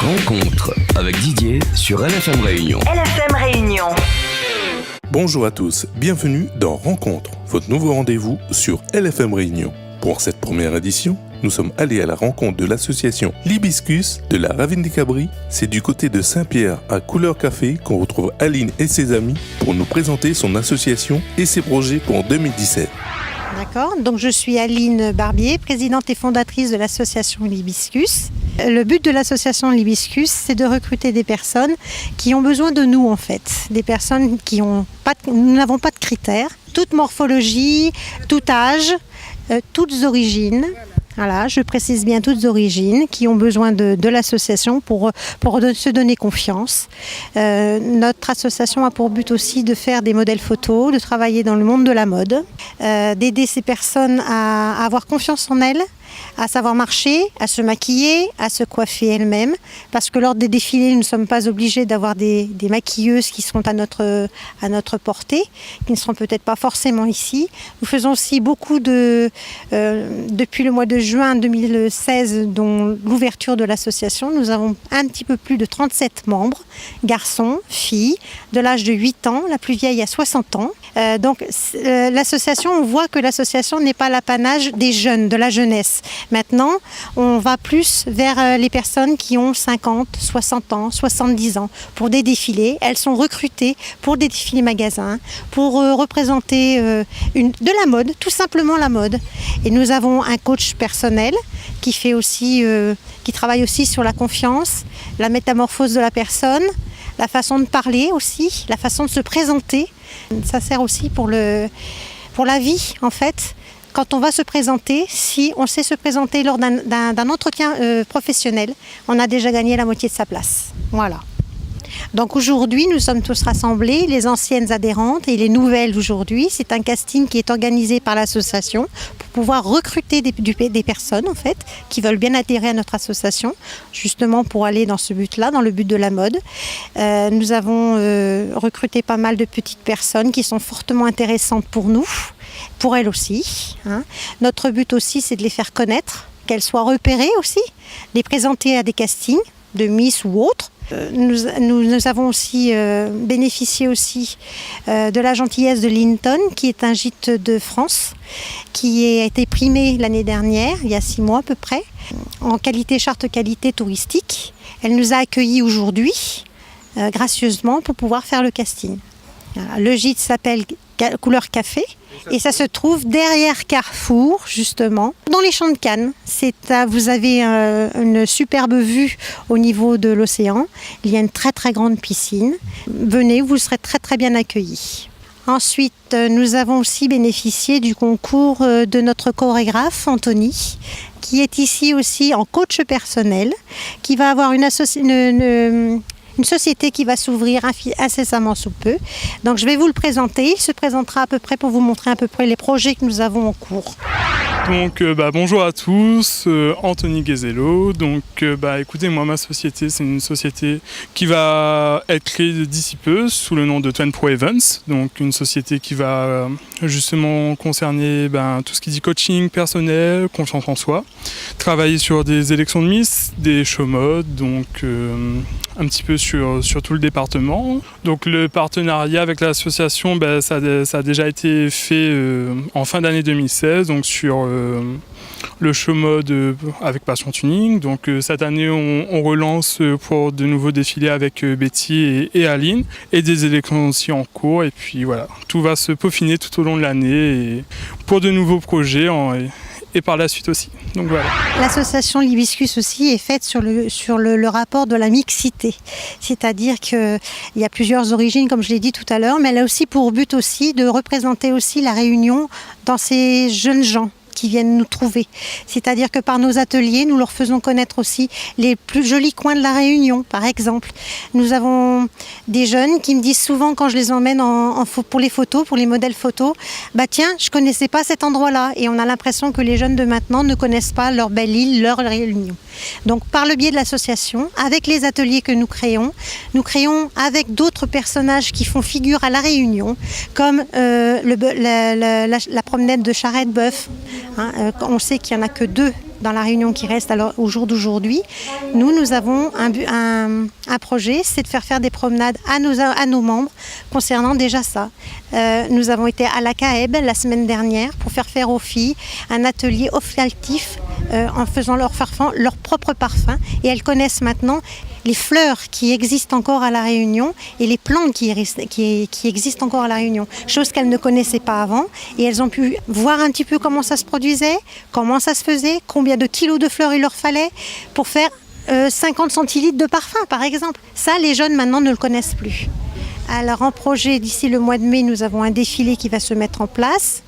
Rencontre avec Didier sur LFM Réunion. LFM Réunion. Bonjour à tous, bienvenue dans Rencontre, votre nouveau rendez-vous sur LFM Réunion. Pour cette première édition, nous sommes allés à la rencontre de l'association L'Hibiscus de la Ravine des Cabris. C'est du côté de Saint-Pierre à Couleur Café qu'on retrouve Aline et ses amis pour nous présenter son association et ses projets pour 2017. D'accord, donc je suis Aline Barbier, présidente et fondatrice de l'association L'Hibiscus. Le but de l'association L'Hibiscus, c'est de recruter des personnes qui ont besoin de nous en fait. Des personnes qui ont pas nous n'avons pas de critères, toute morphologie, tout âge, toutes origines. Voilà, je précise bien toutes origines qui ont besoin de l'association pour se donner confiance. Notre association a pour but aussi de faire des modèles photos, de travailler dans le monde de la mode, d'aider ces personnes à avoir confiance en elles, à savoir marcher, à se maquiller, à se coiffer elles-mêmes. Parce que lors des défilés, nous ne sommes pas obligés d'avoir des maquilleuses qui seront à notre portée, qui ne seront peut-être pas forcément ici. Nous faisons aussi beaucoup depuis le mois de juin 2016, dont l'ouverture de l'association, nous avons un petit peu plus de 37 membres, garçons, filles, de l'âge de 8 ans, la plus vieille a 60 ans. L'association, on voit que l'association n'est pas l'apanage des jeunes, de la jeunesse. Maintenant, on va plus vers les personnes qui ont 50, 60 ans, 70 ans pour des défilés. Elles sont recrutées pour des défilés magasins, pour représenter de la mode, tout simplement la mode. Et nous avons un coach personnel qui travaille aussi sur la confiance, la métamorphose de la personne, la façon de parler aussi, la façon de se présenter. Ça sert aussi pour la vie en fait. Quand on va se présenter, si on sait se présenter lors d'un entretien professionnel, on a déjà gagné la moitié de sa place. Voilà. Donc aujourd'hui, nous sommes tous rassemblés, les anciennes adhérentes et les nouvelles aujourd'hui. C'est un casting qui est organisé par l'association pour pouvoir recruter des personnes en fait, qui veulent bien adhérer à notre association, justement pour aller dans ce but-là, dans le but de la mode. Nous avons recruté pas mal de petites personnes qui sont fortement intéressantes pour nous, pour elles aussi. Notre but aussi, c'est de les faire connaître, qu'elles soient repérées aussi, les présenter à des castings de Miss ou autres. Nous avons aussi bénéficié aussi de la gentillesse de Linton, qui est un gîte de France, qui a été primé l'année dernière, il y a 6 mois à peu près, en charte qualité touristique. Elle nous a accueillis aujourd'hui, gracieusement, pour pouvoir faire le casting. Voilà. Le gîte s'appelle Couleur Café et ça se trouve derrière Carrefour, justement, dans les champs de Cannes. Vous avez une superbe vue au niveau de l'océan. Il y a une très très grande piscine. Venez, vous serez très très bien accueillis. Ensuite, nous avons aussi bénéficié du concours de notre chorégraphe, Anthony, qui est ici aussi en coach personnel, qui va avoir une société qui va s'ouvrir incessamment sous peu. Donc je vais vous le présenter. Il se présentera à peu près pour vous montrer à peu près les projets que nous avons en cours. Donc bonjour à tous, Anthony Guézello. Donc écoutez, moi ma société, c'est une société qui va être créée d'ici peu sous le nom de 20 Pro Events. Donc une société qui va justement concerner tout ce qui dit coaching personnel, confiance en soi, travailler sur des élections de Miss, des show modes, donc un petit peu sur tout le département. Donc le partenariat avec l'association, ça a déjà été fait en fin d'année 2016, donc sur le show mode avec Passion Tuning. Donc cette année, on relance pour de nouveaux défilés avec Betty et Aline, et des élections aussi en cours. Et puis voilà, tout va se peaufiner tout au long de l'année et pour de nouveaux projets et par la suite aussi. Donc voilà. L'association L'Hibiscus aussi est faite sur le rapport de la mixité. C'est-à-dire qu'il y a plusieurs origines, comme je l'ai dit tout à l'heure, mais elle a aussi pour but aussi de représenter aussi la Réunion dans ces jeunes gens qui viennent nous trouver. C'est-à-dire que par nos ateliers, nous leur faisons connaître aussi les plus jolis coins de la Réunion, par exemple. Nous avons des jeunes qui me disent souvent, quand je les emmène pour les photos, pour les modèles photos, tiens, je connaissais pas cet endroit-là. Et on a l'impression que les jeunes de maintenant ne connaissent pas leur belle île, leur Réunion. Donc par le biais de l'association, avec les ateliers que nous créons avec d'autres personnages qui font figure à la Réunion, comme la promenade de Charrette-Bœuf, On sait qu'il n'y en a que 2 dans la Réunion qui restent au jour d'aujourd'hui. Nous avons un projet, c'est de faire des promenades à nos membres concernant déjà ça. Nous avons été à la CAEB la semaine dernière pour faire aux filles un atelier olfactif en faisant leur propre parfum. Et elles connaissent maintenant les fleurs qui existent encore à La Réunion et les plantes qui existent encore à La Réunion. Chose qu'elles ne connaissaient pas avant. Et elles ont pu voir un petit peu comment ça se produisait, comment ça se faisait, combien de kilos de fleurs il leur fallait pour faire 50 centilitres de parfum, par exemple. Ça, les jeunes, maintenant, ne le connaissent plus. Alors, en projet, d'ici le mois de mai, nous avons un défilé qui va se mettre en place.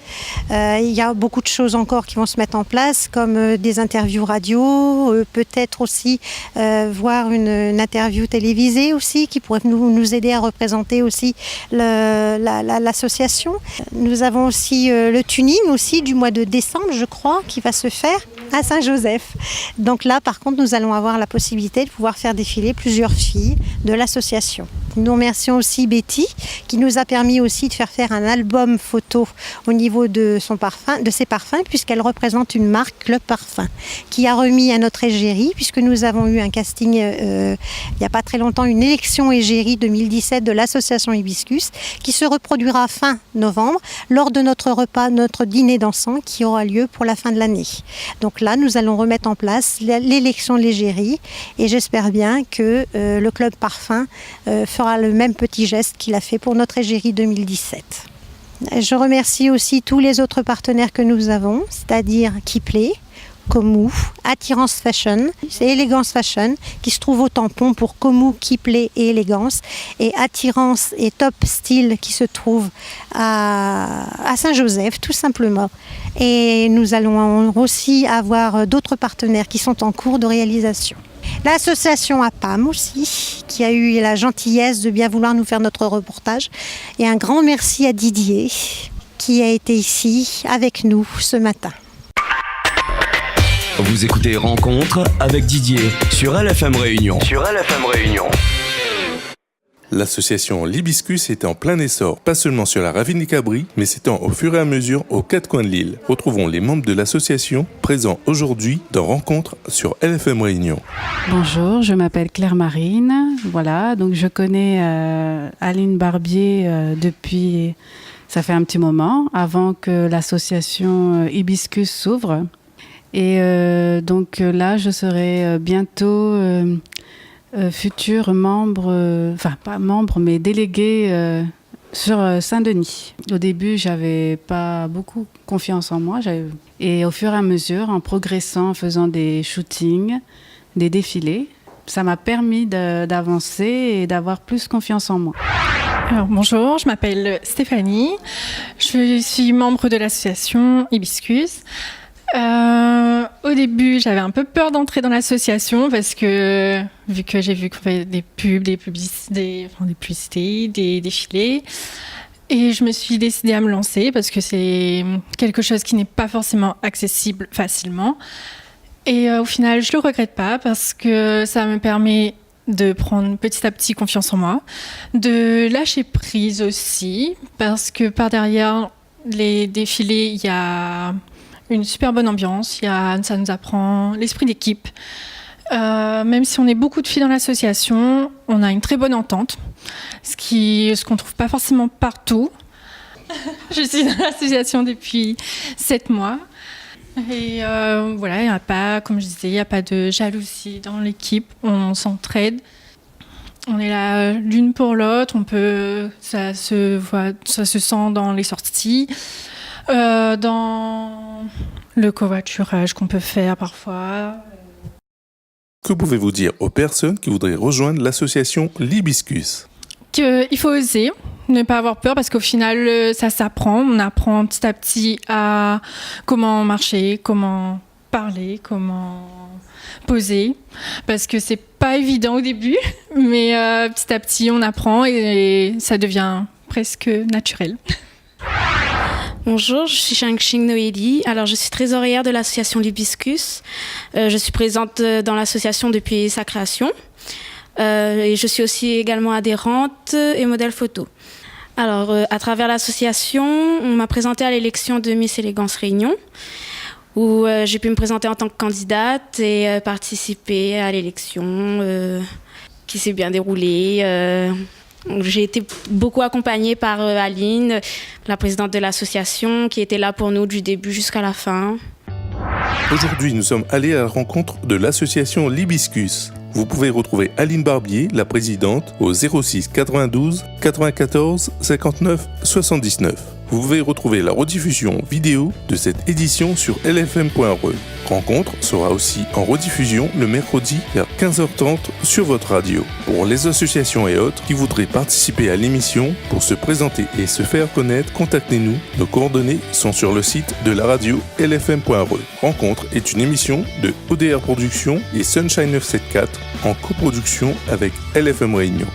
Il y a beaucoup de choses encore qui vont se mettre en place, comme des interviews radio, peut-être aussi voir une interview télévisée aussi, qui pourrait nous aider à représenter aussi l'association. Nous avons aussi le tuning aussi du mois de décembre, je crois, qui va se faire à Saint-Joseph. Donc là, par contre, nous allons avoir la possibilité de pouvoir faire défiler plusieurs filles de l'association. Nous remercions aussi Betty qui nous a permis aussi de faire un album photo au niveau de ses parfums, puisqu'elle représente une marque, Club Parfum, qui a remis à notre égérie, puisque nous avons eu un casting il n'y a pas très longtemps, une élection égérie 2017 de l'association Hibiscus, qui se reproduira fin novembre lors de notre repas, notre dîner dansant qui aura lieu pour la fin de l'année. Donc là, nous allons remettre en place l'élection de l'égérie et j'espère bien que le Club Parfum fera le même petit geste qu'il a fait pour notre égérie 2017. Je remercie aussi tous les autres partenaires que nous avons, c'est-à-dire Kiplé, Komu, Attirance Fashion, c'est Élégance Fashion qui se trouve au tampon pour Komu, Kiplé et Élégance, et Attirance et Top Style qui se trouve à Saint-Joseph tout simplement. Et nous allons aussi avoir d'autres partenaires qui sont en cours de réalisation. L'association APAM aussi, qui a eu la gentillesse de bien vouloir nous faire notre reportage. Et un grand merci à Didier, qui a été ici avec nous ce matin. Vous écoutez Rencontre avec Didier sur LFM Réunion. L'association L'Hibiscus était en plein essor, pas seulement sur la ravine des Cabris, mais s'étend au fur et à mesure aux 4 coins de l'île. Retrouvons les membres de l'association présents aujourd'hui dans Rencontre sur LFM Réunion. Bonjour, je m'appelle Claire Marine. Voilà, donc je connais Aline Barbier depuis, ça fait un petit moment, avant que l'association Hibiscus s'ouvre. Et donc là, je serai bientôt futur membre, enfin pas membre, mais délégué sur Saint-Denis. Au début, j'avais pas beaucoup confiance en moi. Et au fur et à mesure, en progressant, en faisant des shootings, des défilés, ça m'a permis d'avancer et d'avoir plus confiance en moi. Alors bonjour, je m'appelle Stéphanie. Je suis membre de l'association Hibiscus. Au début, j'avais un peu peur d'entrer dans l'association parce que, vu que j'ai vu qu'on fait des pubs, des publicités, des défilés, et je me suis décidée à me lancer parce que c'est quelque chose qui n'est pas forcément accessible facilement. Et au final, je le regrette pas parce que ça me permet de prendre petit à petit confiance en moi, de lâcher prise aussi parce que par derrière les défilés, il y a une super bonne ambiance, ça nous apprend l'esprit d'équipe. Même si on est beaucoup de filles dans l'association, on a une très bonne entente, ce qu'on ne trouve pas forcément partout. Je suis dans l'association depuis 7 mois. Et voilà, il n'y a pas, comme je disais, il n'y a pas de jalousie dans l'équipe, on s'entraide. On est là l'une pour l'autre, ça se sent dans les sorties. Dans le covoiturage qu'on peut faire parfois. Que pouvez-vous dire aux personnes qui voudraient rejoindre l'association L'Hibiscus ? Qu'il faut oser, ne pas avoir peur parce qu'au final, ça s'apprend. On apprend petit à petit à comment marcher, comment parler, comment poser. Parce que c'est pas évident au début, mais petit à petit, on apprend et ça devient presque naturel. Bonjour, je suis Shangxing Noélie. Alors, je suis trésorière de l'association L'Hibiscus. Je suis présente dans l'association depuis sa création. Et je suis aussi également adhérente et modèle photo. Alors, à travers l'association, on m'a présentée à l'élection de Miss Élégance Réunion, où j'ai pu me présenter en tant que candidate et participer à l'élection qui s'est bien déroulée. J'ai été beaucoup accompagnée par Aline, la présidente de l'association, qui était là pour nous du début jusqu'à la fin. Aujourd'hui, nous sommes allés à la rencontre de l'association l'Hibiscus. Vous pouvez retrouver Aline Barbier, la présidente, au 06 92 94 59 79. Vous pouvez retrouver la rediffusion vidéo de cette édition sur lfm.re. Rencontre sera aussi en rediffusion le mercredi vers 15h30 sur votre radio. Pour les associations et autres qui voudraient participer à l'émission, pour se présenter et se faire connaître, contactez-nous. Nos coordonnées sont sur le site de la radio lfm.re. Rencontre est une émission de ODR Productions et Sunshine 974 en coproduction avec LFM Réunion.